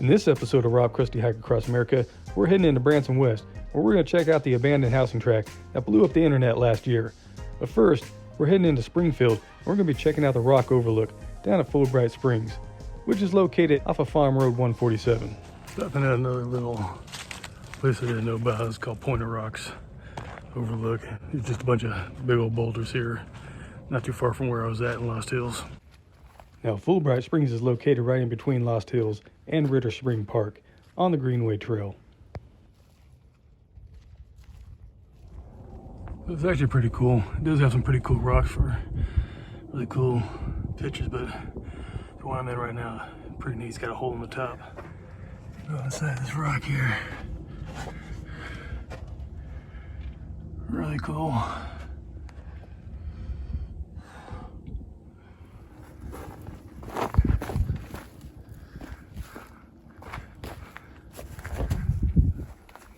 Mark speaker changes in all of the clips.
Speaker 1: In this episode of Rob Krusty Hike Across America, we're heading into Branson West, where we're going to check out the abandoned housing tract that blew up the internet last year. But first, we're heading into Springfield, and we're going to be checking out the rock overlook down at Fulbright Springs, which is located off of Farm Road 147. Stopping at another little place I didn't know about. It's called Point of Rocks Overlook. It's just a bunch of big old boulders here, not too far from where I was at in Lost Hills. Now, Fulbright Springs is located right in between Lost Hills and Ritter Spring Park on the Greenway Trail. It's actually pretty cool. It does have some pretty cool rocks for really cool pictures, but for where I'm at right now, pretty neat. It's got a hole in the top. Go inside this rock here. Really cool.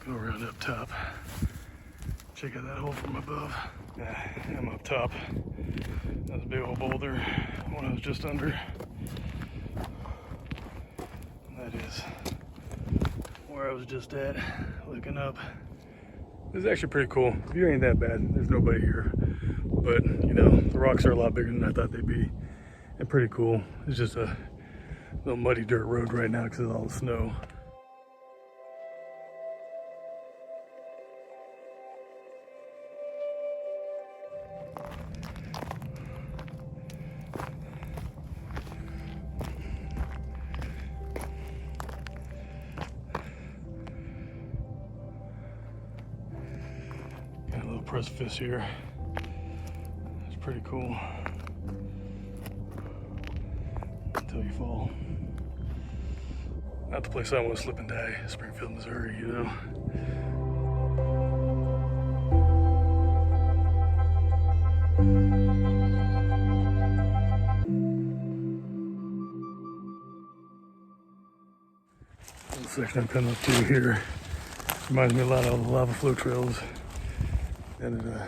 Speaker 1: Go around up top. Check out that hole from above. Yeah, I'm up top. That's a big old boulder. One I was just under. That is where I was just at, looking up. This is actually pretty cool. The view ain't that bad. There's nobody here. But, you know, the rocks are a lot bigger than I thought they'd be. And pretty cool. It's just a little muddy dirt road right now because of all the snow. Got a little precipice here. It's pretty cool. Until you fall. Not the place I want to slip and die, Springfield, Missouri, you know. The section I'm coming up to here reminds me a lot of the lava flow trails and the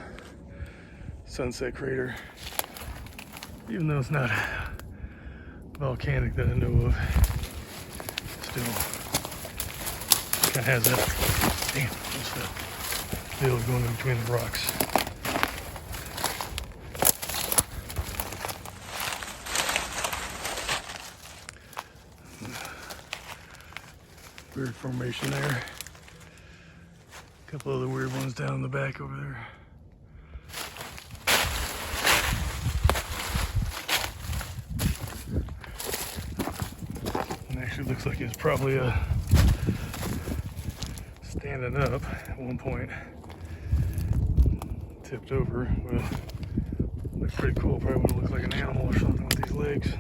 Speaker 1: Sunset Crater. Even though it's not volcanic that I know of, still kind of has that, damn, what's that deal going in between the rocks. Weird formation there. A couple other weird ones down in the back over there. And actually looks like it's probably standing up at one point. Tipped over. Well, looks pretty cool. Probably would look like an animal or something with these legs.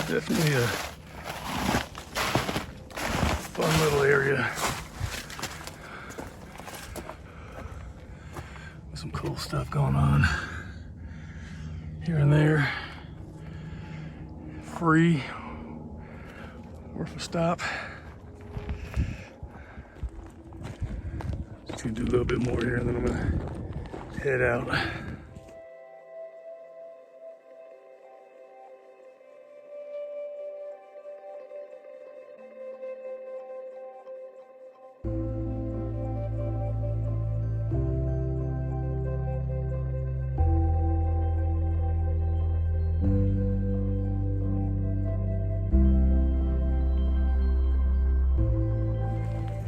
Speaker 1: Definitely a fun little area with some cool stuff going on here and there. Free, worth a stop. Just gonna do a little bit more here and then I'm gonna head out.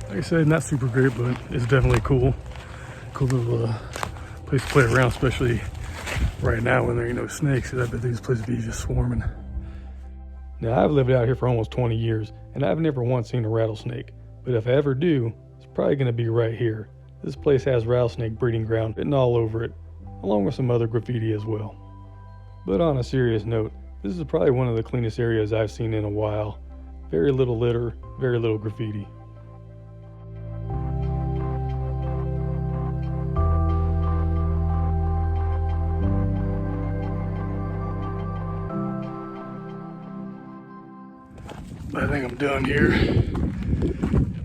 Speaker 1: Like I said, not super great, but it's definitely cool. Cool little place to play around, especially right now when there ain't no snakes. I bet these places be just swarming. Now, I've lived out here for almost 20 years, and I've never once seen a rattlesnake. But if I ever do, it's probably going to be right here. This place has rattlesnake breeding ground written all over it, along with some other graffiti as well. But on a serious note, this is probably one of the cleanest areas I've seen in a while. Very little litter, very little graffiti. I think I'm done here.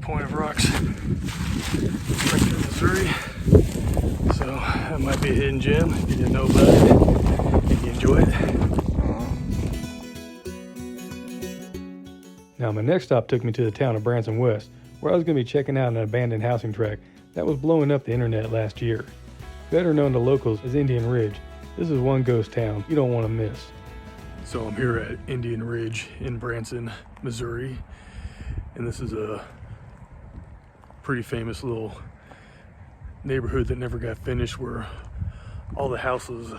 Speaker 1: Point of Rocks, Springfield, Missouri. So that might be a hidden gem if you didn't know about it. If you enjoy it. Now my next stop took me to the town of Branson West, where I was going to be checking out an abandoned housing tract that was blowing up the internet last year. Better known to locals as Indian Ridge, this is one ghost town you don't want to miss. So I'm here at Indian Ridge in Branson, Missouri, and this is a pretty famous little neighborhood that never got finished, where all the houses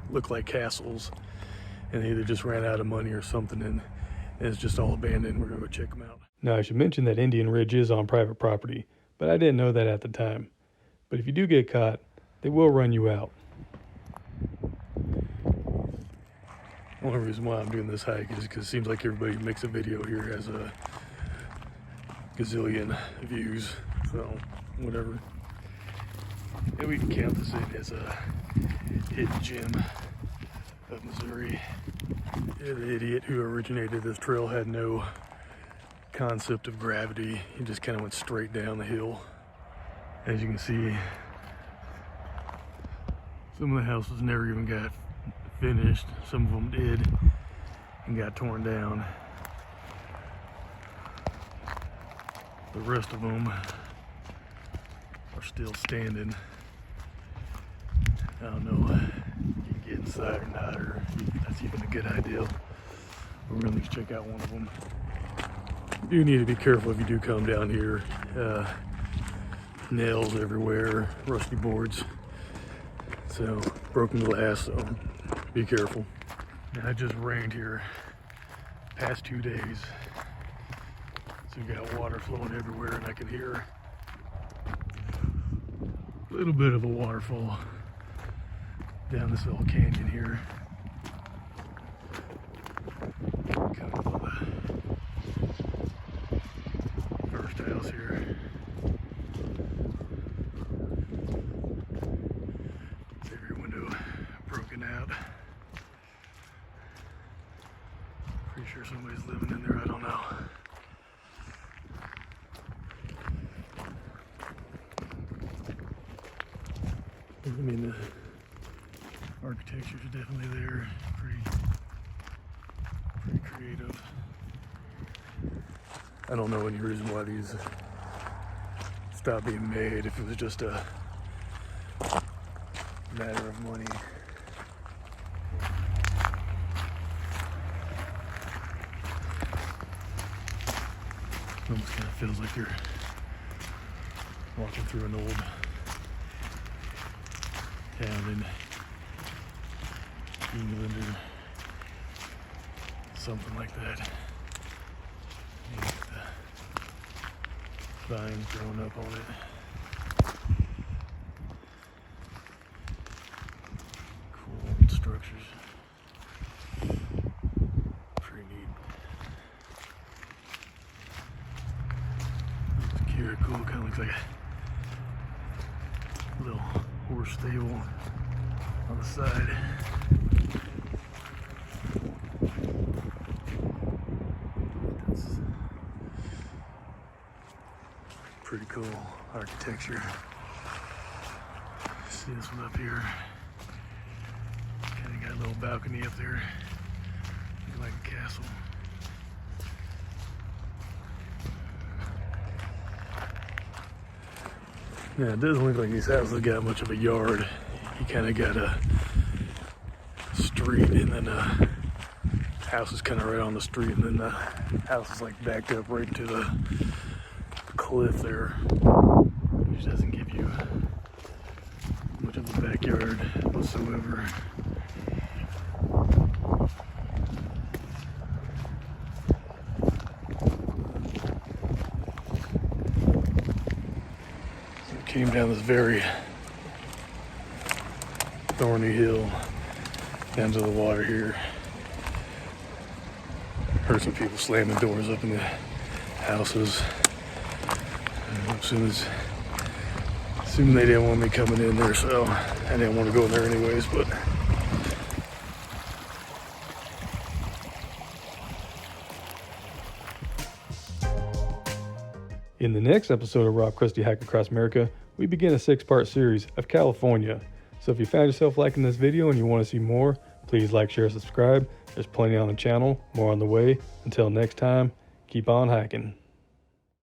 Speaker 1: look like castles and they either just ran out of money or something, and it's just all abandoned. We're gonna go check them out. Now I should mention that Indian Ridge is on private property, but I didn't know that at the time. But if you do get caught, they will run you out. The only reason why I'm doing this hike is because it seems like everybody who makes a video here has a gazillion views, so whatever. And we can count this in as a hidden gem of Missouri. Yeah, the idiot who originated this trail had no concept of gravity. He just kind of went straight down the hill. As you can see, some of the houses never even got finished. Some of them did and got torn down. The rest of them are still standing. I don't know if you can get inside or not, or if that's even a good idea. We're gonna check out one of them. You need to be careful if you do come down here. Nails everywhere, rusty boards, so broken glass, so be careful. Now, it just rained here past 2 days, so you got water flowing everywhere, and I can hear a little bit of a waterfall down this little canyon here. Kind of the first house here. Every window broken out. Pretty sure somebody's living in there, I don't know. I mean, the architecture's definitely there. Pretty creative. I don't know any reason why these stopped being made, if it was just a matter of money. Almost kind of feels like you're walking through an old town in England or something like that. You get the vines growing up on it. Cool old structures. Pretty neat. It's cute, cool. Kind of looks like a little horse stable on the side. That's pretty cool architecture. See this one up here? Kind of got a little balcony up there, looking like a castle. Yeah, it doesn't look like these houses got much of a yard. You kind of got a street, and then the house is kind of right on the street, and then the house is like backed up right to the cliff there, which doesn't give you much of a backyard whatsoever. Came down this very thorny hill down to the water here. Heard some people slamming doors up in the houses. Assuming they didn't want me coming in there, so I didn't want to go in there anyways, but In the next episode of Rob Christie Hike Across America, we begin a 6-part series of California. So if you found yourself liking this video and you want to see more, please like, share, subscribe. There's plenty on the channel, more on the way. Until next time, keep on hiking.